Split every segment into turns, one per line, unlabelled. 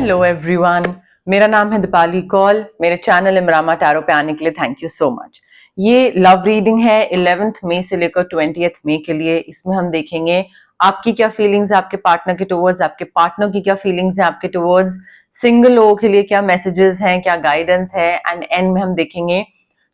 Hello everyone, मेरा नाम है दीपाली कौल। मेरे चैनल इमरामा टैरो पे आने के लिए थैंक यू सो मच। ये लव रीडिंग है 11 मई से लेकर 20 मई के लिए। इसमें हम देखेंगे आपकी क्या फीलिंग्स है आपके पार्टनर के टुवर्ड्स, आपके पार्टनर की क्या फीलिंग्स है आपके टुवर्ड्स, सिंगल लोगों के लिए क्या मैसेजेस हैं, क्या गाइडेंस है। एंड एंड में हम देखेंगे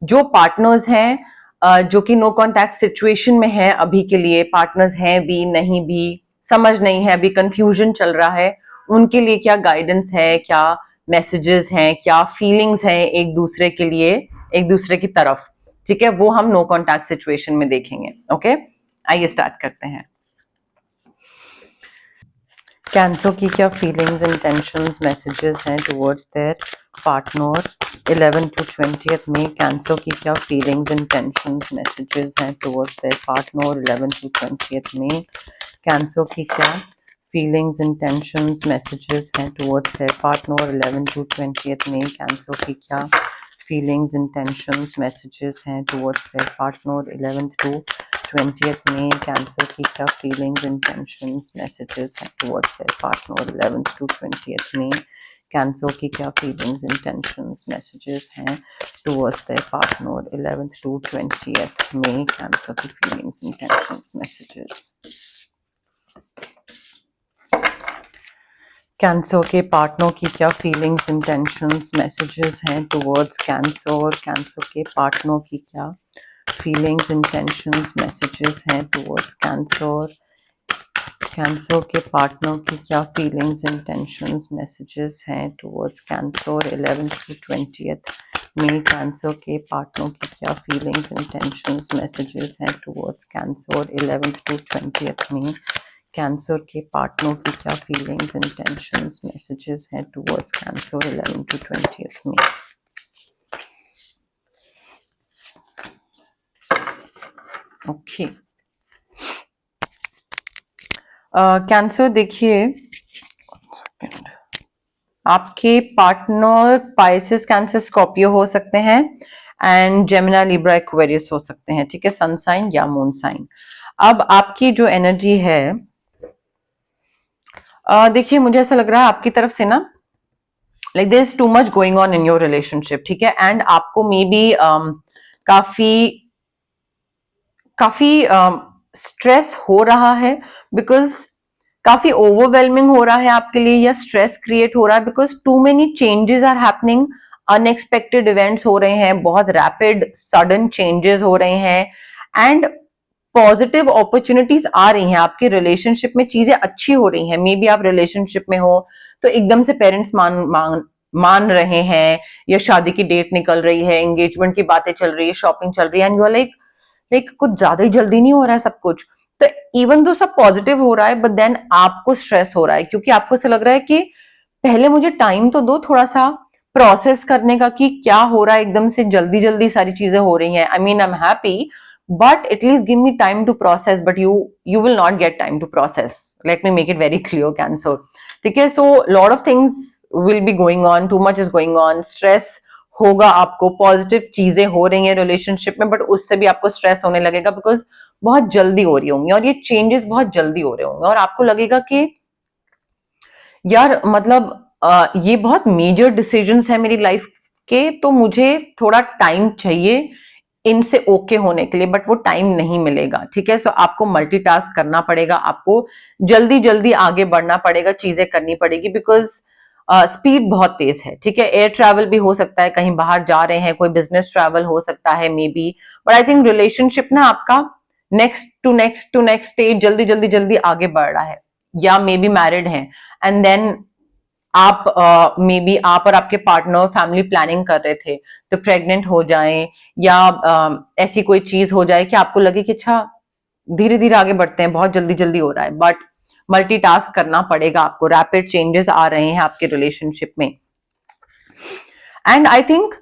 जो पार्टनर्स हैं जो कि नो कॉन्टैक्ट सिचुएशन में है अभी के लिए, पार्टनर्स हैं भी नहीं भी, समझ नहीं है, अभी कंफ्यूजन चल रहा है, उनके लिए क्या गाइडेंस है, क्या मैसेजेस हैं, क्या फीलिंग्स हैं एक दूसरे के लिए, एक दूसरे की तरफ। ठीक है, वो हम नो कॉन्टैक्ट सिचुएशन में देखेंगे। ओके, आइए स्टार्ट करते हैं। कैंसर की क्या फीलिंग्स एंड टेंशंस मैसेजेस हैं टुवर्ड्स देयर पार्टनर 11 to 20 में। कैंसर की क्या फीलिंग्स एंड टेंशंस मैसेजेस हैं टुवर्ड्स देयर पार्टनर 11 to 20 में। कैंसर की क्या फीलिंग्स एंड टेंशंस मैसेजेस हैं टुवर्ड्स देयर पार्टनर 11 to 20 में। कैंसर की क्या फीलिंग्स एंड टेंशंस मैसेजेस हैं टुवर्ड्स देयर पार्टनर 11 to 20 में। कैंसर की क्या फीलिंग्स एंड टेंशंस मैसेजेस हैं टुवर्ड्स देयर पार्टनर 11 to 20 में। कैंसर की क्या फीलिंग्स एंड टेंशंस मैसेजेस हैं टुवर्ड्स देयर पार्टनर 11 to 20 में। कैंसर की feelings and tensions messages. Cancer के पार्टनर की क्या फीलिंग्स एंड टेंशंस मैसेजेस हैं टुवर्ड्स कैंसर। कैंसर के पार्टनर की क्या फीलिंग्स एंड टेंशंस मैसेजेस हैं टुवर्ड्स कैंसर। कैंसर के पार्टनर की क्या फीलिंग्स एंड टेंशंस मैसेजेस हैं टुवर्ड्स कैंसर 11 to 20 में। कैंसर के पार्टनर की क्या फीलिंग्स एंड टेंशंस मैसेजेस हैं टुवर्ड्स कैंसर 11 to 20 में। कैंसर के पार्टनर की क्या फीलिंग्स एंड टेंशंस मैसेजेस हैं टुवर्ड्स कैंसर 11 to 20 में। ओके, कैंसर देखिए, आपके पार्टनर पाइसेस, कैंसर, स्कॉर्पियो हो सकते हैं एंड जेमिनी, लिब्रा, एक्वेरियस हो सकते हैं। ठीक है, सन साइन या मून साइन। अब आपकी जो एनर्जी है देखिए, मुझे ऐसा लग रहा है आपकी तरफ से ना, like there is too much going on in your relationship. ठीक है, एंड आपको मे बी काफी स्ट्रेस हो रहा है, बिकॉज काफी ओवरवेलमिंग हो रहा है आपके लिए, या स्ट्रेस क्रिएट हो रहा है because too many changes are happening. Unexpected events हो रहे हैं, बहुत रैपिड सडन चेंजेस हो रहे हैं एंड पॉजिटिव अपॉर्चुनिटीज आ रही हैं आपके रिलेशनशिप में, चीजें अच्छी हो रही हैं। मे बी आप रिलेशनशिप में हो तो एकदम से पेरेंट्स मान रहे हैं, या शादी की डेट निकल रही है, एंगेजमेंट की बातें चल रही है, शॉपिंग चल रही है, एंड यू आर लाइक कुछ ज्यादा ही जल्दी नहीं हो रहा है सब कुछ। तो इवन दो सब पॉजिटिव हो रहा है, बट देन आपको स्ट्रेस हो रहा है, क्योंकि आपको ऐसा लग रहा है कि पहले मुझे टाइम तो दो थोड़ा सा प्रोसेस करने का कि क्या हो रहा है, एकदम से जल्दी जल्दी सारी चीजें हो रही हैं। I mean I am happy, but at least give me time to process, but you will not get time to process. Let me make it very clear, Cancer. ठीक है, so lot of things will be going on, too much is going on, stress होगा आपको, positive चीजें हो रही हैं relationship में, but उससे भी आपको स्ट्रेस होने लगेगा बिकॉज बहुत जल्दी हो रही होंगी और ये चेंजेस बहुत जल्दी हो रहे होंगे, और आपको लगेगा कि यार मतलब ये बहुत मेजर डिसीजंस है मेरी लाइफ के, तो मुझे थोड़ा टाइम चाहिए इनसे ओके होने के लिए, बट वो टाइम नहीं मिलेगा। ठीक है, सो आपको मल्टीटास्क करना पड़ेगा, आपको जल्दी जल्दी आगे बढ़ना पड़ेगा, चीजें करनी पड़ेगी, बिकॉज स्पीड बहुत तेज है। ठीक है, एयर ट्रैवल भी हो सकता है, कहीं बाहर जा रहे हैं, कोई बिजनेस ट्रैवल हो सकता है maybe, but I think relationship ना आपका next to next to next stage जल्दी जल्दी जल्दी आगे बढ़ रहा है, या मे बी मैरिड है एंड देन आप मे बी आप और आपके पार्टनर फैमिली प्लानिंग कर रहे थे तो प्रेग्नेंट हो जाएं, या ऐसी कोई चीज हो जाए कि आपको लगे कि अच्छा धीरे धीरे आगे बढ़ते हैं, बहुत जल्दी जल्दी हो रहा है, बट मल्टीटास्क करना पड़ेगा आपको, रैपिड चेंजेस आ रहे हैं आपके रिलेशनशिप में। एंड आई थिंक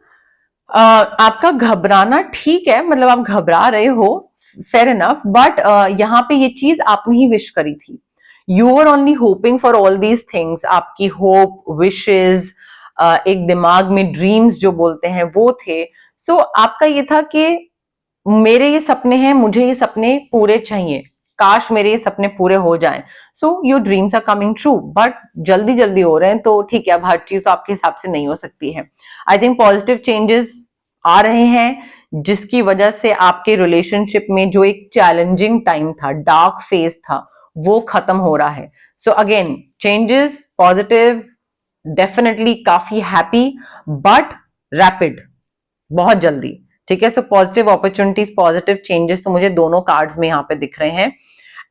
आपका घबराना ठीक है, मतलब आप घबरा रहे हो, फेयर इनफ, बट यहाँ पे ये चीज आपने ही विश करी थी। You are only hoping for all these things, आपकी होप, विशेज, एक दिमाग में ड्रीम्स जो बोलते हैं वो थे। सो आपका ये था कि मेरे ये सपने हैं, मुझे ये सपने पूरे चाहिए, काश मेरे ये सपने पूरे हो जाएं। So your dreams are coming true, but जल्दी जल्दी हो रहे हैं, तो ठीक है, अब हर चीज तो आपके हिसाब से नहीं हो सकती है। आई थिंक पॉजिटिव चेंजेस आ रहे हैं, जिसकी वजह से आपके रिलेशनशिप में जो एक चैलेंजिंग टाइम था, डार्क फेज था, वो खत्म हो रहा है। So again changes positive, definitely काफी हैप्पी, बट रैपिड, बहुत जल्दी। ठीक है, so positive opportunities, positive changes तो मुझे दोनों कार्ड्स में यहाँ पे दिख रहे हैं।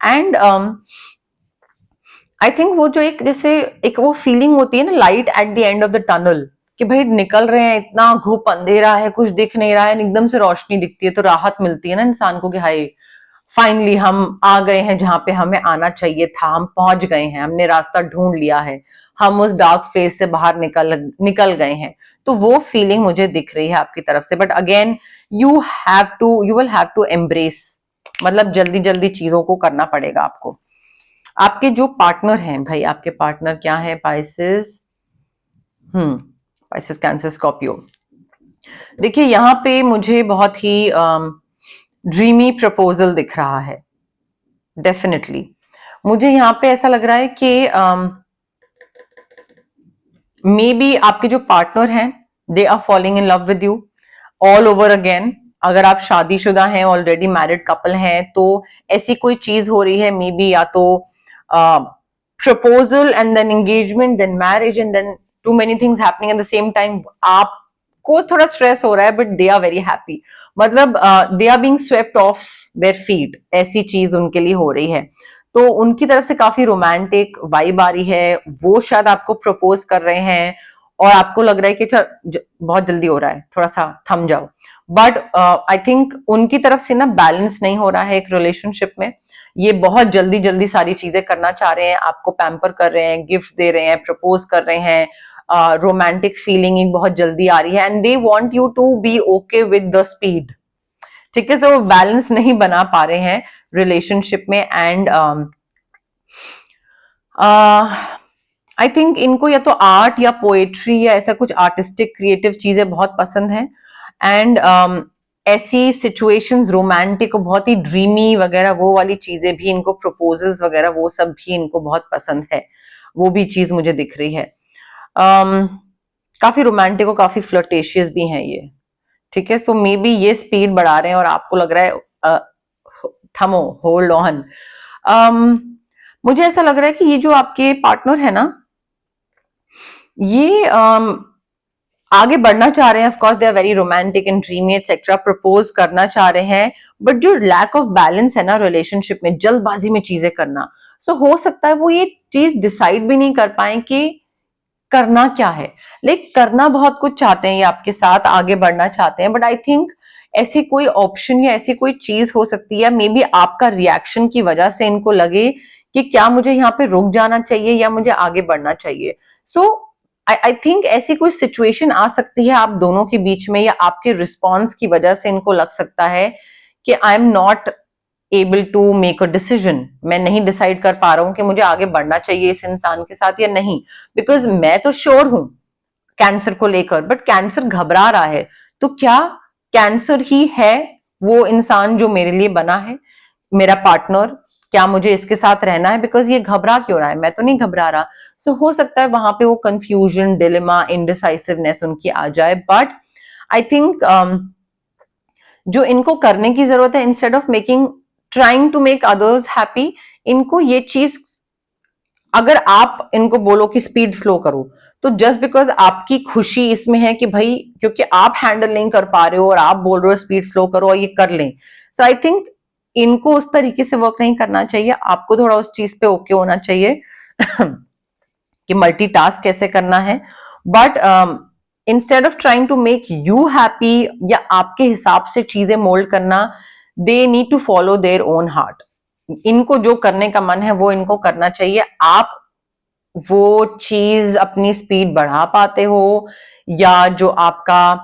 एंड आई थिंक वो जो एक जैसे एक वो फीलिंग होती है ना, light at the end of the tunnel, कि भाई निकल रहे हैं, इतना घुप अंधेरा है, कुछ दिख नहीं रहा है, एकदम से रोशनी दिखती है तो राहत मिलती है ना इंसान को, कि हाय फाइनली हम आ गए हैं जहां पे हमें आना चाहिए था, हम पहुंच गए हैं, हमने रास्ता ढूंढ लिया है, हम उस डार्क फेज से बाहर निकल गए हैं। तो वो फीलिंग मुझे दिख रही है आपकी तरफ से। But again you will have to embrace, मतलब जल्दी जल्दी चीजों को करना पड़ेगा आपको। आपके जो पार्टनर हैं भाई, आपके पार्टनर क्या है? Pisces, Pisces, cancer, Scorpio. देखिए यहाँ पे मुझे बहुत ही ड्रीमी प्रपोजल दिख रहा है। डेफिनेटली मुझे यहाँ पे ऐसा लग रहा है कि मे बी आपके जो पार्टनर हैं, they are following in love with you all over again. अगर आप शादीशुदा हैं, ऑलरेडी मैरिड कपल हैं, तो ऐसी कोई चीज हो रही है, मे बी या तो proposal and then engagement, then marriage, and then too many things happening at the same time. आपको थोड़ा स्ट्रेस हो रहा है, but they are very happy, मतलब they are being swept off their feet, ऐसी चीज उनके लिए हो रही है। तो उनकी तरफ से काफी रोमांटिक वाइब आ रही है, वो शायद आपको प्रपोज कर रहे हैं और आपको लग रहा है कि बहुत जल्दी हो रहा है, थोड़ा सा थम जाओ। बट आई थिंक उनकी तरफ से ना बैलेंस नहीं हो रहा है एक रिलेशनशिप में। ये बहुत जल्दी जल्दी सारी चीजें करना चाह रहे हैं, आपको पैम्पर कर रहे हैं, गिफ्ट दे रहे हैं, प्रपोज कर रहे हैं, रोमांटिक फीलिंग बहुत जल्दी आ रही है, and they want you to be okay with the speed. ठीक है, सो वो बैलेंस नहीं बना पा रहे हैं रिलेशनशिप में। एंड आई थिंक इनको या तो आर्ट या पोएट्री या ऐसा कुछ आर्टिस्टिक क्रिएटिव चीजें बहुत पसंद है। एंड ऐसी सिचुएशंस रोमांटिक, बहुत ही ड्रीमी वगैरह, वो वाली चीजें भी इनको, प्रपोजल्स वगैरह वो सब भी इनको बहुत पसंद है, वो भी चीज मुझे दिख रही है। काफी रोमांटिक और काफी फ्लर्टेशियस भी हैं ये। ठीक है, सो मे बी ये स्पीड बढ़ा रहे हैं और आपको लग रहा है थमो, होल्ड ऑन। मुझे ऐसा लग रहा है कि ये जो आपके पार्टनर है ना, ये आगे बढ़ना चाह रहे हैं, of course they are very romantic and dreamy etcetera, propose करना चाह रहे हैं, बट जो लैक ऑफ बैलेंस है ना रिलेशनशिप में, जल्दबाजी में चीजें करना, सो हो सकता है वो ये चीज डिसाइड भी नहीं कर पाए कि करना क्या है। लेकिन करना बहुत कुछ चाहते हैं, ये आपके साथ आगे बढ़ना चाहते हैं, बट आई थिंक ऐसी कोई ऑप्शन या ऐसी कोई चीज हो सकती है, मे बी आपका रिएक्शन की वजह से इनको लगे कि क्या मुझे यहाँ पे रुक जाना चाहिए या मुझे आगे बढ़ना चाहिए। सो आई थिंक ऐसी कोई सिचुएशन आ सकती है आप दोनों के बीच में, या आपके रिस्पॉन्स की वजह से इनको लग सकता है कि I am not able to make a decision, मैं नहीं डिसाइड कर पा रहा हूं कि मुझे आगे बढ़ना चाहिए इस इंसान के साथ या नहीं, बिकॉज मैं तो श्योर हूं कैंसर को लेकर, बट कैंसर घबरा रहा है। तो क्या कैंसर ही है वो इंसान जो मेरे लिए बना है, मेरा पार्टनर? क्या मुझे इसके साथ रहना है? बिकॉज ये घबरा क्यों रहा है, मैं तो नहीं घबरा रहा। सो हो सकता है वहां पे वो कंफ्यूजन, डिलेमा, इनडिसाइसिवनेस उनकी आ जाए। बट आई थिंक जो इनको करने की जरूरत है, instead of making, trying to make others happy, इनको ये चीज, अगर आप इनको बोलो कि स्पीड स्लो करो, तो जस्ट बिकॉज आपकी खुशी इसमें है कि भाई क्योंकि आप हैंडल नहीं कर पा रहे हो और आप बोल रहे हो स्पीड स्लो करो और ये कर लें, सो आई थिंक इनको उस तरीके से वर्क नहीं करना चाहिए। आपको थोड़ा उस चीज पे ओके होना चाहिए कि मल्टीटास्क कैसे करना है। But instead of trying to make you happy या आपके हिसाब से चीजें मोल्ड करना, they need to follow their own heart. इनको जो करने का मन है वो इनको करना चाहिए। आप वो चीज अपनी स्पीड बढ़ा पाते हो, या जो आपका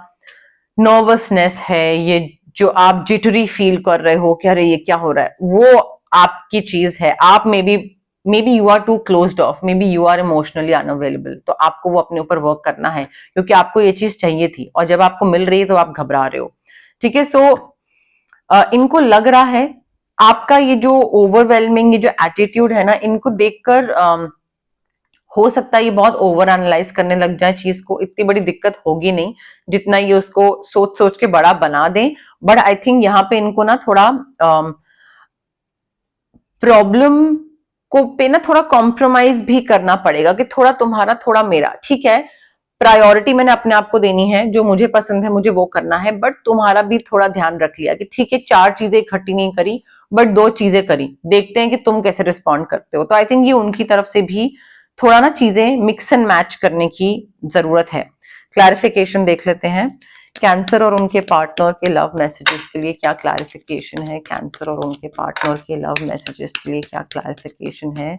नर्वसनेस है, ये जो आप जिटरी फील कर रहे हो कि अरे ये क्या हो रहा है, वो आपकी चीज है। आप maybe you are too closed off, maybe you are emotionally unavailable, तो आपको वो अपने ऊपर वर्क करना है, क्योंकि आपको ये चीज चाहिए थी और जब आपको मिल रही है तो आप घबरा रहे हो। ठीक है, सो इनको लग रहा है आपका ये जो ओवरवेलमिंग, ये जो एटीट्यूड है ना, इनको देखकर हो सकता है ये बहुत ओवर एनालाइज करने लग जाए चीज को। इतनी बड़ी दिक्कत होगी नहीं जितना ये उसको सोच सोच के बड़ा बना दें। बट आई थिंक यहाँ पे इनको ना थोड़ा प्रॉब्लम को पे ना थोड़ा कॉम्प्रोमाइज भी करना पड़ेगा कि थोड़ा तुम्हारा थोड़ा मेरा, ठीक है, प्रायोरिटी मैंने अपने आप को देनी है, जो मुझे पसंद है मुझे वो करना है, बट तुम्हारा भी थोड़ा ध्यान रख लिया कि ठीक है 4 चीजें इकट्ठी नहीं करी बट 2 चीजें करी, देखते हैं कि तुम कैसे रिस्पॉन्ड करते हो। तो आई थिंक ये उनकी तरफ से भी थोड़ा ना चीजें मिक्स एंड मैच करने की जरूरत है। क्लैरिफिकेशन देख लेते हैं। कैंसर और उनके पार्टनर के लव मैसेजेस के लिए क्या क्लैरिफिकेशन है? कैंसर और उनके पार्टनर के लव मैसेजेस के लिए क्या क्लैरिफिकेशन है?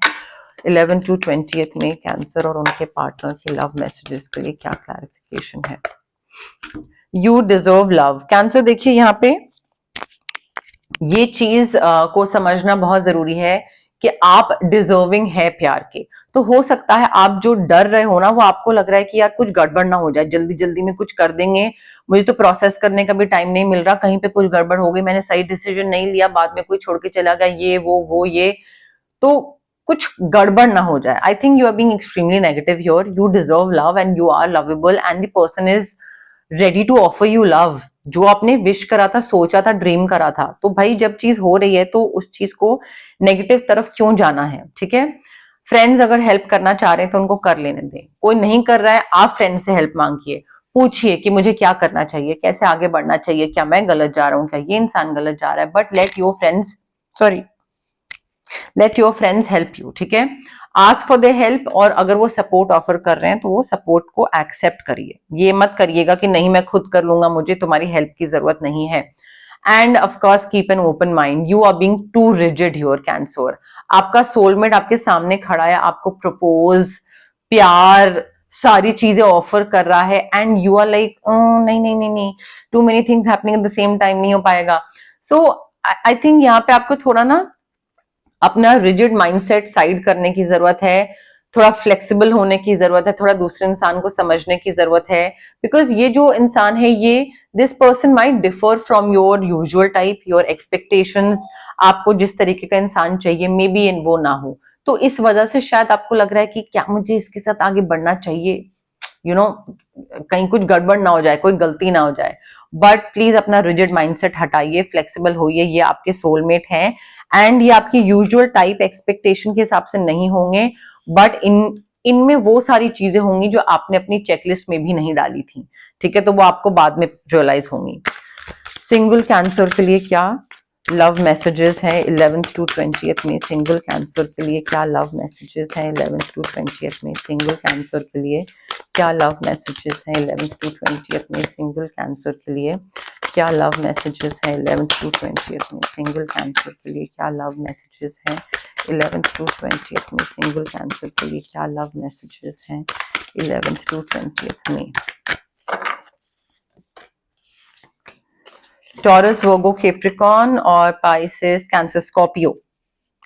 11 to 20th में कैंसर और उनके पार्टनर के लव मैसेजेस के लिए क्या क्लैरिफिकेशन है? You deserve love. कैंसर देखिए यहाँ पे ये चीज को समझना बहुत जरूरी है कि आप डिजर्विंग है प्यार के। तो हो सकता है आप जो डर रहे हो ना, वो आपको लग रहा है कि यार कुछ गड़बड़ ना हो जाए, जल्दी जल्दी में कुछ कर देंगे, मुझे तो प्रोसेस करने का भी टाइम नहीं मिल रहा, कहीं पे कुछ गड़बड़ हो गई, मैंने सही डिसीजन नहीं लिया, बाद में कोई छोड़ के चला गया, ये वो ये, तो कुछ गड़बड़ ना हो जाए। I think you are being extremely negative here. You deserve love and you are lovable and the person is ready to offer you love. जो आपने विश करा था, सोचा था, ड्रीम करा था, तो भाई जब चीज हो रही है तो उस चीज को नेगेटिव तरफ क्यों जाना है? ठीक है, फ्रेंड्स अगर हेल्प करना चाह रहे हैं तो उनको कर लेने दें। कोई नहीं कर रहा है, आप फ्रेंड से हेल्प मांगिए, पूछिए कि मुझे क्या करना चाहिए, कैसे आगे बढ़ना चाहिए, क्या मैं गलत जा रहा हूँ, क्या ये इंसान गलत जा रहा है, but let your friends help you. ठीक है, आस्क फॉर द हेल्प, और अगर वो सपोर्ट ऑफर कर रहे हैं तो वो सपोर्ट को एक्सेप्ट करिए। ये मत करिएगा कि नहीं मैं खुद कर लूंगा, मुझे तुम्हारी हेल्प की जरूरत नहीं है। And of course keep an open mind. You are being too rigid your Cancer. आपका सोलमेट आपके सामने खड़ा है, आपको प्रपोज, प्यार, सारी चीजें ऑफर कर रहा है, एंड यू आर लाइक नहीं नहीं नहीं नहीं, too many things happening at the same time, नहीं हो पाएगा। सो आई थिंक यहाँ पे आपको थोड़ा ना अपना रिजिड माइंडसेट साइड करने की जरूरत है, थोड़ा फ्लेक्सिबल होने की जरूरत है, थोड़ा दूसरे इंसान को समझने की जरूरत है। बिकॉज ये जो इंसान है, ये this person might differ from your usual type, your expectations. आपको जिस तरीके का इंसान चाहिए मे बी इन वो ना हो, तो इस वजह से शायद आपको लग रहा है कि क्या मुझे इसके साथ आगे बढ़ना चाहिए, यू नो, कहीं कुछ गड़बड़ ना हो जाए, कोई गलती ना हो जाए। बट प्लीज अपना रिजिड माइंडसेट हटाइए, फ्लेक्सिबल होइए, ये आपके सोलमेट हैं एंड ये आपकी यूजुअल टाइप एक्सपेक्टेशन के हिसाब से नहीं होंगे, बट इनमें वो सारी चीजें होंगी जो आपने अपनी चेकलिस्ट में भी नहीं डाली थी। ठीक है, तो वो आपको बाद में रियलाइज होंगी। सिंगल कैंसर के लिए क्या लव मैसेजेस हैं 11th to 20th में? सिंगल कैंसर के लिए क्या लव मैसेजेस हैं 11th to 20th में? सिंगल कैंसर के लिए क्या लव मैसेजेस हैं 11th to 20th में? सिंगल कैंसर के लिए क्या लव मैसेजेस हैं 11th to 20th में? सिंगल कैंसर के लिए क्या लव मैसेजेस हैं 11th to 20th में? सिंगल कैंसर के लिए क्या लव मैसेजेस हैं 11th to 20th में? टॉरस, वर्गो, कैप्रिकॉर्न और पाइसेस, कैंसर, स्कॉर्पियो,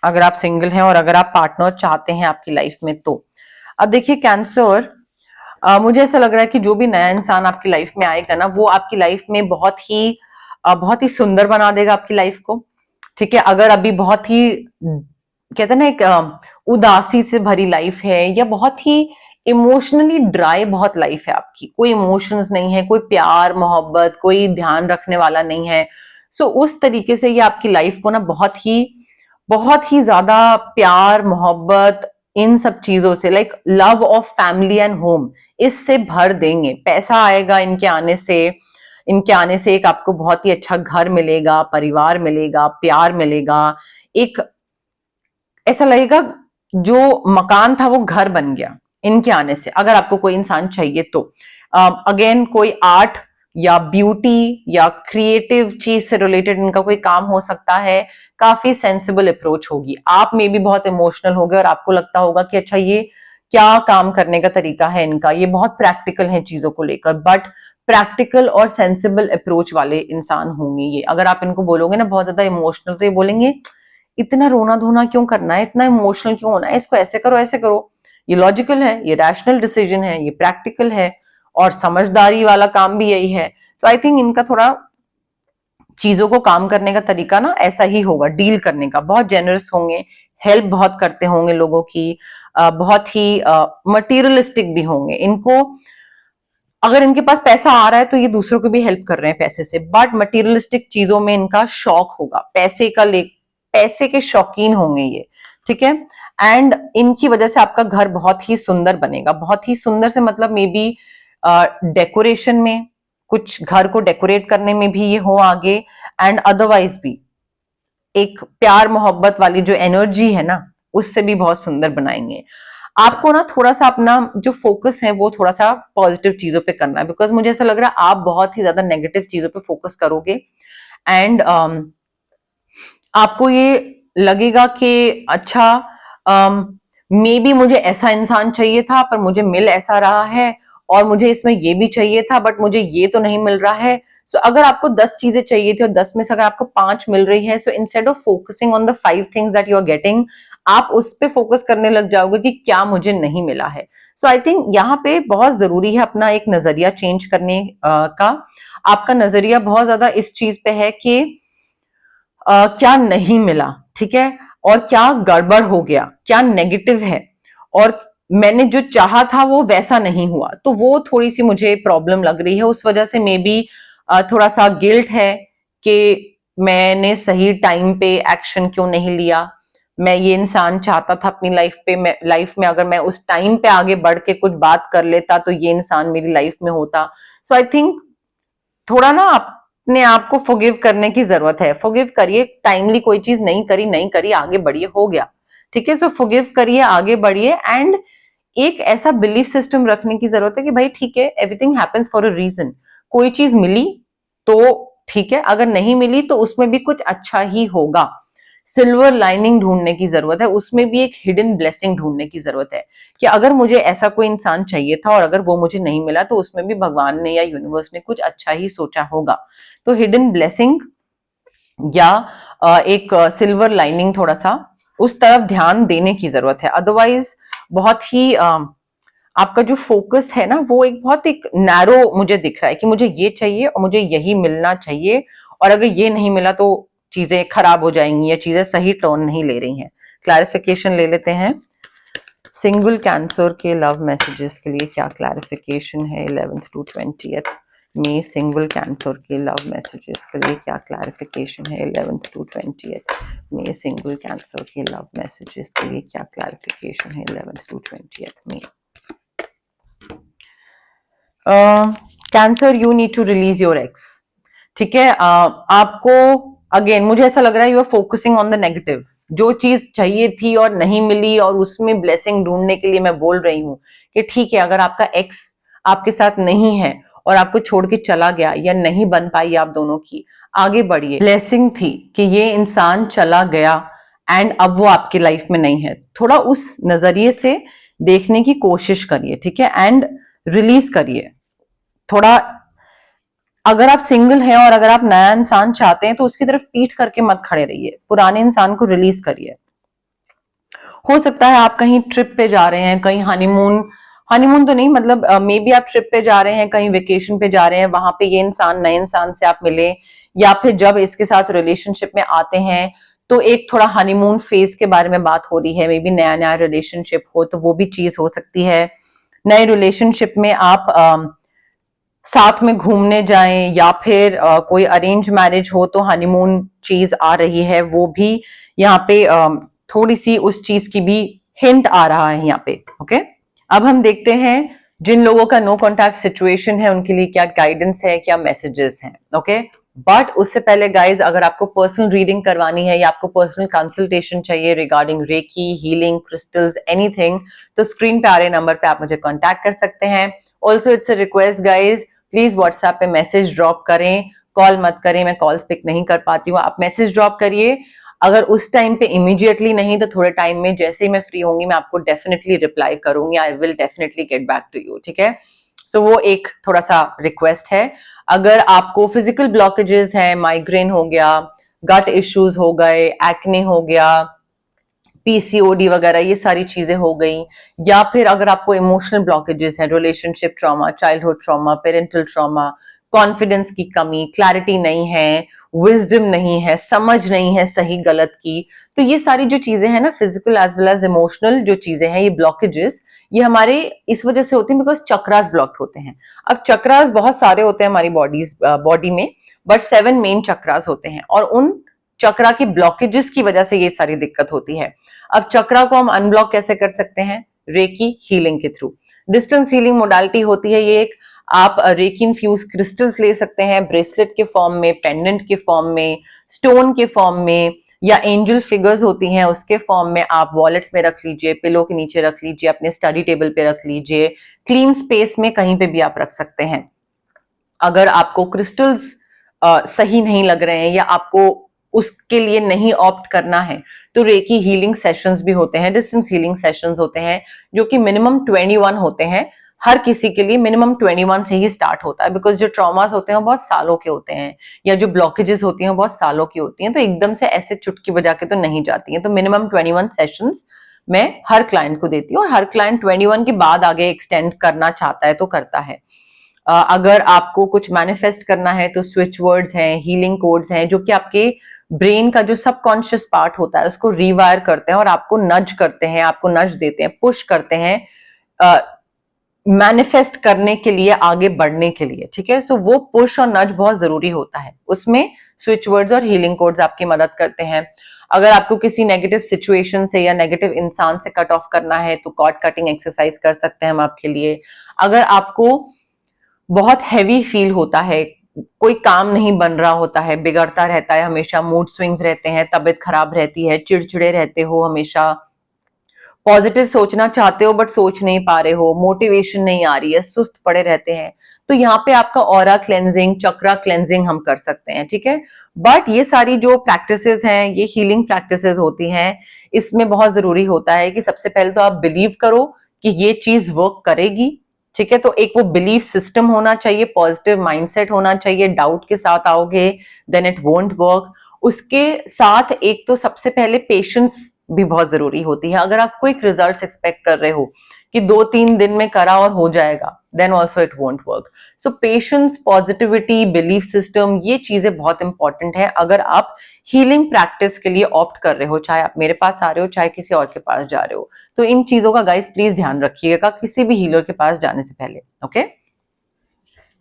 अगर आप सिंगल हैं और अगर आप पार्टनर चाहते हैं आपकी लाइफ में तो। अब देखिए कैंसर, मुझे ऐसा लग रहा है कि जो भी नया इंसान आपकी लाइफ में आएगा ना, वो आपकी लाइफ में बहुत ही सुंदर बना देगा आपकी लाइफ को। ठीक है, अगर अभी बहुत ही कहते हैं ना एक उदासी से भरी लाइफ है, या बहुत ही इमोशनली ड्राई बहुत लाइफ है आपकी, कोई इमोशंस नहीं है, कोई प्यार मोहब्बत, कोई ध्यान रखने वाला नहीं है, सो उस तरीके से ये आपकी लाइफ को ना बहुत ही ज्यादा प्यार मोहब्बत इन सब चीजों से, like love of family and home, इससे भर देंगे। पैसा आएगा इनके आने से एक आपको बहुत ही अच्छा घर मिलेगा, परिवार मिलेगा, प्यार मिलेगा, एक ऐसा लगेगा जो मकान था वो घर बन गया इनके आने से, अगर आपको कोई इंसान चाहिए तो। अगेन कोई आर्ट या ब्यूटी या क्रिएटिव चीज से रिलेटेड इनका कोई काम हो सकता है। काफी सेंसिबल अप्रोच होगी, आप में भी बहुत इमोशनल हो गए और आपको लगता होगा कि अच्छा ये क्या काम करने का तरीका है इनका, ये बहुत प्रैक्टिकल है चीजों को लेकर, बट प्रैक्टिकल और सेंसिबल अप्रोच वाले इंसान होंगे ये। अगर आप इनको बोलोगे ना बहुत ज्यादा इमोशनल, तो ये बोलेंगे इतना रोना धोना क्यों करना है, इतना इमोशनल क्यों होना है, इसको ऐसे करो ऐसे करो। ये लॉजिकल है, ये रैशनल डिसीजन है, ये प्रैक्टिकल है, और समझदारी वाला काम भी यही है। तो आई थिंक इनका थोड़ा चीजों को काम करने का तरीका ना ऐसा ही होगा, डील करने का, बहुत जेनरस होंगे, हेल्प बहुत करते होंगे लोगों की, बहुत ही मटीरियलिस्टिक भी होंगे। इनको अगर इनके पास पैसा आ रहा है तो ये दूसरों को भी हेल्प कर रहे हैं पैसे से, बट मटीरियलिस्टिक चीजों में इनका शौक होगा, पैसे के शौकीन होंगे ये, ठीक है। एंड इनकी वजह से आपका घर बहुत ही सुंदर बनेगा, बहुत ही सुंदर से मतलब मे बी डेकोरेशन में, कुछ घर को डेकोरेट करने में भी ये हो आगे, एंड अदरवाइज भी एक प्यार मोहब्बत वाली जो एनर्जी है ना, उससे भी बहुत सुंदर बनाएंगे। आपको ना थोड़ा सा अपना जो फोकस है वो थोड़ा सा पॉजिटिव चीजों पे करना है, बिकॉज मुझे ऐसा लग रहा है आप बहुत ही ज्यादा नेगेटिव चीजों पे फोकस करोगे, एंड आपको ये लगेगा कि अच्छा मे बी मुझे ऐसा इंसान चाहिए था पर मुझे मिल ऐसा रहा है, और मुझे इसमें ये भी चाहिए था बट मुझे ये तो नहीं मिल रहा है। सो अगर आपको 10 चीजें चाहिए थी और 10 में से अगर आपको 5 मिल रही है, so instead of focusing on the 5 things that you are getting, आप उस पे फोकस करने लग जाओगे कि क्या मुझे नहीं मिला है। सो आई थिंक यहाँ पे बहुत जरूरी है अपना एक नजरिया चेंज करने का। आपका नजरिया बहुत ज्यादा इस चीज पे है कि क्या नहीं मिला, ठीक है, और क्या गड़बड़ हो गया, क्या नेगेटिव है, और मैंने जो चाहा था वो वैसा नहीं हुआ, तो वो थोड़ी सी मुझे प्रॉब्लम लग रही है। उस वजह से मे बी थोड़ा सा गिल्ट है कि मैंने सही टाइम पे एक्शन क्यों नहीं लिया, मैं ये इंसान चाहता था अपनी लाइफ में अगर मैं उस टाइम पे आगे बढ़ के कुछ बात कर लेता तो ये इंसान मेरी लाइफ में होता। सो आई थिंक थोड़ा ना अपने आप को फॉरगिव करने की जरूरत है। फॉरगिव करिए, टाइमली कोई चीज नहीं करी, आगे बढ़िए, हो गया, ठीक है। सो फॉरगिव करिए, आगे बढ़िए, एंड एक ऐसा बिलीफ सिस्टम रखने की जरूरत है कि भाई ठीक है, everything happens for a reason. कोई चीज मिली तो ठीक है, अगर नहीं मिली तो उसमें भी कुछ अच्छा ही होगा। सिल्वर लाइनिंग ढूंढने की जरूरत है, उसमें भी एक हिडन ब्लेसिंग ढूंढने की जरूरत है कि अगर मुझे ऐसा कोई इंसान चाहिए था और अगर वो मुझे नहीं मिला तो उसमें भी भगवान ने या यूनिवर्स ने कुछ अच्छा ही सोचा होगा। तो हिडन ब्लेसिंग या एक सिल्वर लाइनिंग, थोड़ा सा उस तरफ ध्यान देने की जरूरत है। अदरवाइज बहुत ही आपका जो फोकस है ना वो एक नैरो मुझे दिख रहा है कि मुझे ये चाहिए और मुझे यही मिलना चाहिए, और अगर ये नहीं मिला तो चीजें खराब हो जाएंगी या चीजें सही टर्न नहीं ले रही हैं। क्लैरिफिकेशन ले लेते हैं। सिंगल कैंसर के लव मैसेजेस के लिए क्या क्लैरिफिकेशन है 11th to 20th में? सिंगल कैंसर के लव मैसेजेस के लिए क्या क्लैरिफिकेशन है 11th to 20th में? सिंगल कैंसर के लव मैसेजेस के लिए क्या क्लैरिफिकेशन है 11th to 20th में? Cancer, you need to release your ex, ठीक है। आपको अगेन मुझे ऐसा लग रहा है you are focusing on the negative, जो चीज चाहिए थी और नहीं मिली, और उसमें ब्लेसिंग ढूंढने के लिए मैं बोल रही हूं कि ठीक है, अगर आपका एक्स आपके साथ नहीं है और आपको छोड़ के चला गया या नहीं बन पाई आप दोनों की, आगे बढ़िए। ब्लेसिंग थी कि ये इंसान चला गया एंड अब वो आपकी लाइफ में नहीं है। थोड़ा उस नजरिए से देखने की कोशिश करिए, ठीक है, एंड रिलीज करिए थोड़ा। अगर आप सिंगल हैं और अगर आप नया इंसान चाहते हैं तो उसकी तरफ पीठ करके मत खड़े रहिए, पुराने इंसान को रिलीज करिए। हो सकता है आप कहीं ट्रिप पे जा रहे हैं, कहीं हनीमून तो नहीं, मतलब मे बी आप ट्रिप पे जा रहे हैं, कहीं वेकेशन पे जा रहे हैं, वहां पे ये इंसान नए इंसान से आप मिले, या फिर जब इसके साथ रिलेशनशिप में आते हैं तो एक थोड़ा हनीमून फेज के बारे में बात हो रही है, मे बी नया नया रिलेशनशिप हो तो वो भी चीज हो सकती है। नए रिलेशनशिप में आप साथ में घूमने जाएं, या फिर कोई अरेंज मैरिज हो तो हनीमून चीज आ रही है, वो भी यहाँ पे थोड़ी सी उस चीज की भी हिंट आ रहा है यहाँ पे। ओके, अब हम देखते हैं जिन लोगों का नो कॉन्टैक्ट सिचुएशन है उनके लिए क्या गाइडेंस है, क्या मैसेजेस हैं। ओके, बट उससे पहले गाइज, अगर आपको पर्सनल रीडिंग करवानी है या आपको पर्सनल कंसल्टेशन चाहिए regarding reiki, healing, crystals, anything, तो स्क्रीन पे आ रहे नंबर पे आप मुझे कॉन्टैक्ट कर सकते हैं। Also it's a request guys, please WhatsApp पे मैसेज ड्रॉप करें, कॉल मत करें, मैं कॉल्स पिक नहीं कर पाती हूँ। आप मैसेज ड्रॉप करिए, अगर उस टाइम पे इमीडिएटली नहीं तो थोड़े टाइम में, जैसे ही मैं फ्री होंगी मैं आपको डेफिनेटली रिप्लाई करूंगी, I will definitely get back to you, ठीक है। सो वो एक थोड़ा सा रिक्वेस्ट है। अगर आपको फिजिकल ब्लॉकेजेस हैं, माइग्रेन हो गया, गट इश्यूज हो गए, एक्ने हो गया, पीसीओडी वगैरह ये सारी चीजें हो गई, या फिर अगर आपको इमोशनल ब्लॉकेजेस हैं, relationship trauma, childhood trauma, parental trauma, confidence की कमी, क्लैरिटी नहीं है, विजडम नहीं है, समझ नहीं है सही गलत की। तो ये सारी जो चीजें हैं ना, physical as well as emotional जो चीजें हैं, ये ब्लॉकेजेस, ये हमारे इस वजह से होती है बिकॉज चक्रास ब्लॉक्ड होते हैं। अब चक्रास बहुत सारे होते हैं हमारी बॉडी में, बट 7 मेन चक्रास होते हैं और उन चक्रा की ब्लॉकेजेस की वजह से ये सारी दिक्कत होती है। अब चक्रा को हम अनब्लॉक कैसे कर सकते हैं? रेकी हीलिंग के थ्रू। डिस्टेंस हीलिंग मोडालिटी होती है ये एक, आप रेकी इन्फ्यूज क्रिस्टल्स ले सकते हैं ब्रेसलेट के फॉर्म में, पेंडेंट के फॉर्म में, स्टोन के फॉर्म में, या एंजल फिगर्स होती हैं उसके फॉर्म में। आप वॉलेट में रख लीजिए, पिलो के नीचे रख लीजिए, अपने स्टडी टेबल पे रख लीजिए, क्लीन स्पेस में कहीं पे भी आप रख सकते हैं। अगर आपको क्रिस्टल्स सही नहीं लग रहे हैं या आपको उसके लिए नहीं ऑप्ट करना है, तो रेकी हीलिंग सेशंस भी होते हैं, डिस्टेंस हीलिंग सेशंस होते हैं, जो कि मिनिमम 21 होते हैं। हर किसी के लिए मिनिमम 21 से ही स्टार्ट होता है, बिकॉज जो ट्रॉमास होते हैं वो बहुत सालों के होते हैं, या जो ब्लॉकेजेस होती हैं वो बहुत सालों की होती हैं, तो एकदम से ऐसे चुटकी बजा के तो नहीं जाती हैं। तो मिनिमम 21 सेशंस मैं हर क्लाइंट को देती हूँ, और हर क्लाइंट 21 के बाद आगे एक्सटेंड करना चाहता है तो करता है। अगर आपको कुछ मैनिफेस्ट करना है तो स्विच वर्ड्स हैं, हीलिंग कोड्स हैं, जो कि आपके ब्रेन का जो सबकॉन्शियस पार्ट होता है उसको रिवायर करते हैं और आपको नज करते हैं, आपको नज देते हैं, पुश करते हैं मैनिफेस्ट करने के लिए, आगे बढ़ने के लिए। ठीक है, तो वो पुश और नज बहुत जरूरी होता है, उसमें स्विच वर्ड्स और हीलिंग कोड्स आपकी मदद करते हैं। अगर आपको किसी नेगेटिव सिचुएशन से या नेगेटिव इंसान से कट ऑफ करना है तो कॉर्ड कटिंग एक्सरसाइज कर सकते हैं हम आपके लिए। अगर आपको बहुत हैवी फील होता है, कोई काम नहीं बन रहा होता है, बिगड़ता रहता है हमेशा, मूड स्विंग्स रहते हैं, तबीयत खराब रहती है, चिड़चिड़े रहते हो हमेशा, पॉजिटिव सोचना चाहते हो बट सोच नहीं पा रहे हो, मोटिवेशन नहीं आ रही है, सुस्त पड़े रहते हैं, तो यहाँ पे आपका ऑरा क्लेंजिंग, चक्रा क्लेंजिंग हम कर सकते हैं। ठीक है, बट ये सारी जो प्रैक्टिसेस हैं, ये हीलिंग प्रैक्टिसेस होती हैं, इसमें बहुत जरूरी होता है कि सबसे पहले तो आप बिलीव करो कि ये चीज वर्क करेगी। ठीक है, तो एक वो बिलीफ सिस्टम होना चाहिए, पॉजिटिव माइंडसेट होना चाहिए। डाउट के साथ आओगे देन इट वोंट वर्क। उसके साथ एक तो सबसे पहले पेशेंस भी बहुत जरूरी होती है। अगर आप क्विक रिजल्ट्स एक्सपेक्ट कर रहे हो कि 2-3 दिन में करा और हो जाएगा, then also it won't work. So patience, positivity, belief system, ये चीजें बहुत इंपॉर्टेंट है अगर आप हीलिंग प्रैक्टिस के लिए ऑप्ट कर रहे हो, चाहे आप मेरे पास आ रहे हो, चाहे किसी और के पास जा रहे हो। तो इन चीजों का गाइस प्लीज ध्यान रखिएगा किसी भी हीलर के पास जाने से पहले। ओके,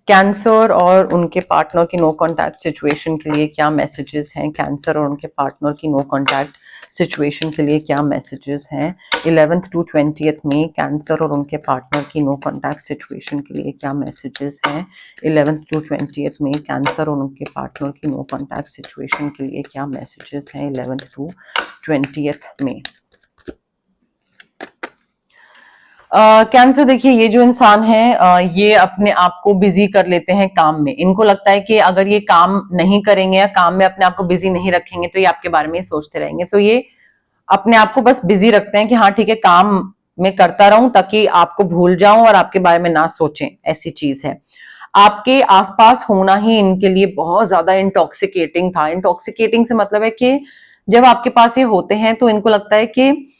कैंसर और उनके पार्टनर की नो कॉन्टैक्ट सिचुएशन के लिए क्या मैसेजेस हैं? कैंसर और उनके पार्टनर की नो कॉन्टैक्ट सिचुएशन के लिए क्या मैसेजेस हैं? 11th to 20th में कैंसर और उनके पार्टनर की नो कॉन्टैक्ट सिचुएशन के लिए क्या मैसेजेस हैं? 11th to 20th में कैंसर और उनके पार्टनर की नो कॉन्टैक्ट सिचुएशन के लिए क्या मैसेजेस हैं? 11th to 20th में कैंसर देखिए, ये जो इंसान है ये अपने आप को बिजी कर लेते हैं काम में। इनको लगता है कि अगर ये काम नहीं करेंगे या काम में अपने आप को बिजी नहीं रखेंगे तो ये आपके बारे में सोचते रहेंगे। तो ये अपने आप को बस बिजी रखते हैं कि हाँ ठीक है, काम में करता रहूं ताकि आपको भूल जाऊं और आपके बारे में ना सोचें, ऐसी चीज है। आपके आसपास होना ही इनके लिए बहुत ज्यादा इंटॉक्सिकेटिंग था। इंटॉक्सिकेटिंग से मतलब है कि जब आपके पास ये होते हैं तो इनको लगता है कि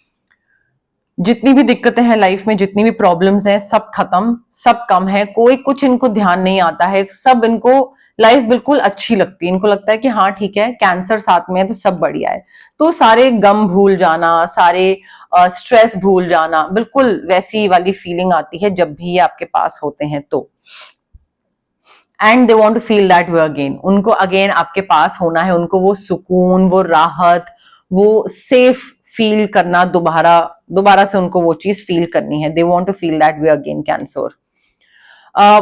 जितनी भी दिक्कतें हैं लाइफ में, जितनी भी प्रॉब्लम्स हैं, सब खत्म, सब कम है, कोई कुछ इनको ध्यान नहीं आता है, सब इनको लाइफ बिल्कुल अच्छी लगती है। इनको लगता है कि हाँ ठीक है, कैंसर साथ में है तो सब बढ़िया है। तो सारे गम भूल जाना, सारे स्ट्रेस भूल जाना, बिल्कुल वैसी वाली फीलिंग आती है जब भी ये आपके पास होते हैं तो। And they want to feel that way again. उनको अगेन आपके पास होना है, उनको वो सुकून, वो राहत, वो सेफ फील करना, दोबारा से उनको वो चीज फील करनी है। They want to feel that way again Cancer.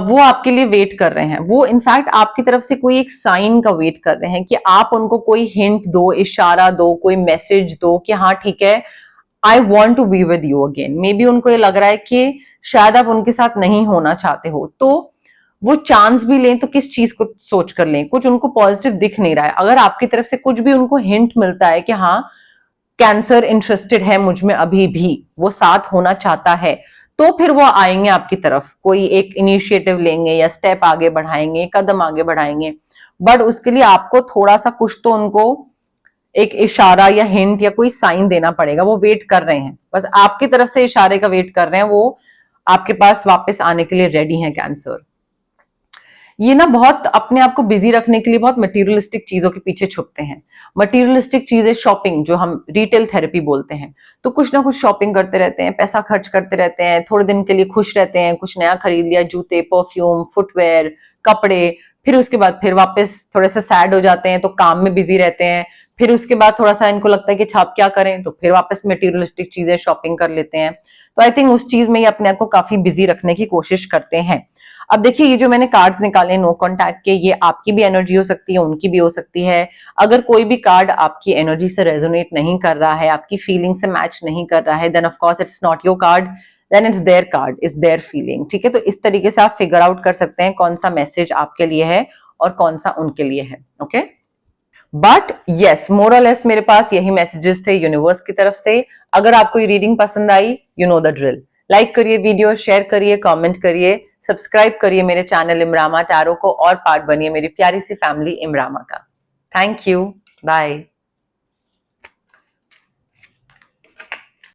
वो आपके लिए वेट कर रहे हैं, वो इनफैक्ट आपकी तरफ से कोई एक साइन का वेट कर रहे हैं कि आप उनको कोई हिंट दो, इशारा दो, कोई मैसेज दो कि हाँ ठीक है, I want to be with you again. Maybe उनको ये लग रहा है कि शायद आप उनके साथ नहीं होना चाहते हो, तो वो चांस भी लें तो किस चीज को सोच कर लें, कुछ उनको पॉजिटिव दिख नहीं रहा है। अगर आपकी तरफ से कुछ भी उनको हिंट मिलता है कि हाँ कैंसर इंटरेस्टेड है मुझ में, अभी भी वो साथ होना चाहता है, तो फिर वो आएंगे आपकी तरफ, कोई एक इनिशिएटिव लेंगे या स्टेप आगे बढ़ाएंगे, कदम आगे बढ़ाएंगे। बट उसके लिए आपको थोड़ा सा कुछ तो उनको एक इशारा या हिंट या कोई साइन देना पड़ेगा। वो वेट कर रहे हैं, बस आपकी तरफ से इशारे का वेट कर रहे हैं, वो आपके पास वापस आने के लिए रेडी हैं कैंसर। ये ना बहुत अपने आप को बिजी रखने के लिए बहुत मटेरियलिस्टिक चीजों के पीछे छुपते हैं। मटेरियलिस्टिक चीजें शॉपिंग, जो हम रिटेल थेरेपी बोलते हैं, तो कुछ ना कुछ शॉपिंग करते रहते हैं, पैसा खर्च करते रहते हैं, थोड़े दिन के लिए खुश रहते हैं, कुछ नया खरीद लिया, जूते, परफ्यूम, फुटवेयर, कपड़े, फिर उसके बाद फिर वापस थोड़े से सैड हो जाते हैं तो काम में बिजी रहते हैं, फिर उसके बाद थोड़ा सा इनको लगता है कि छाप क्या करें, तो फिर वापस मटेरियलिस्टिक चीजें शॉपिंग कर लेते हैं। तो आई थिंक उस चीज में ये अपने आप को काफी बिजी रखने की कोशिश करते हैं। अब देखिए, ये जो मैंने कार्ड्स निकाले नो कॉन्टैक्ट के, ये आपकी भी एनर्जी हो सकती है, उनकी भी हो सकती है। अगर कोई भी कार्ड आपकी एनर्जी से रेजोनेट नहीं कर रहा है, आपकी फीलिंग से मैच नहीं कर रहा है, then of course it's not your card, then it's their card, it's their feeling. ठीक है, तो इस तरीके से आप फिगर आउट कर सकते हैं कौन सा मैसेज आपके लिए है और कौन सा उनके लिए है। ओके, बट यस, मोर और लेस मेरे पास यही मैसेजेस थे यूनिवर्स की तरफ से। अगर आपको ये रीडिंग पसंद आई, you know the drill, like करिए वीडियो, शेयर करिए, कमेंट करिए, सब्सक्राइब करिए मेरे चैनल इमरामा टैरो को और पार्ट बनिए मेरी प्यारी सी फैमिली इमरामा का। Thank you, bye.